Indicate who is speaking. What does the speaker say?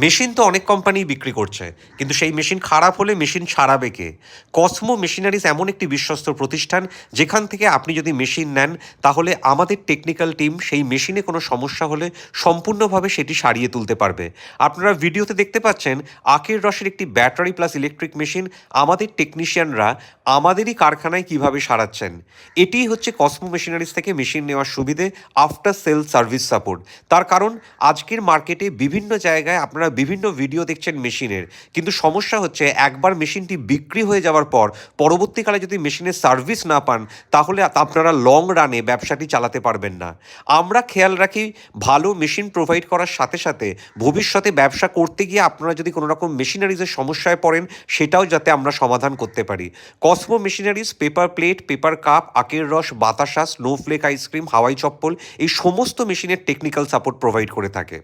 Speaker 1: Machine তো অনেক company বিক্রি করছে, কিন্তু সেই মেশিন খারাপ হলে মেশিন সারাবে কে? কসমো মেশিনারিজ এমন একটি বিশ্বস্ত প্রতিষ্ঠান, যেখান থেকে আপনি যদি মেশিন নেন, তাহলে আমাদের টেকনিক্যাল টিম সেই মেশিনে কোনো সমস্যা হলে সম্পূর্ণভাবে সেটি সারিয়ে তুলতে পারবে। আপনারা ভিডিওতে দেখতে পাচ্ছেন আখের রসের একটি ব্যাটারি প্লাস ইলেকট্রিক মেশিন আমাদের টেকনিশিয়ানরা আমাদেরই কারখানায় কিভাবে সারাচ্ছেন। এটিই হচ্ছে কসমো মেশিনারিজ থেকে মেশিন নেওয়ার সুবিধে, আফটার সেল সার্ভিস সাপোর্ট। তার কারণ আজকের মার্কেটে বিভিন্ন জায়গায় আপনারা বিভিন্ন ভিডিও দেখছেন মেশিনের, কিন্তু সমস্যা হচ্ছে একবার মেশিনটি বিক্রি হয়ে যাওয়ার পর পরবর্তীকালে যদি মেশিনের সার্ভিস না পান, তাহলে আপনারা লং রানে ব্যবসাটি চালাতে পারবেন না। আমরা খেয়াল রাখি ভালো মেশিন প্রোভাইড করার সাথে সাথে ভবিষ্যতে ব্যবসা করতে গিয়ে আপনারা যদি কোনো রকম মেশিনারিজের সমস্যায় পড়েন, সেটাও যাতে আমরা সমাধান করতে পারি। Cosmo machineries paper plate, paper cup, আখের রস, বাতাসা, স্নোফ্লেক আইসক্রিম, হাওয়াই চপ্পল, এই সমস্ত মেশিনের টেকনিক্যাল সাপোর্ট প্রোভাইড করে থাকে।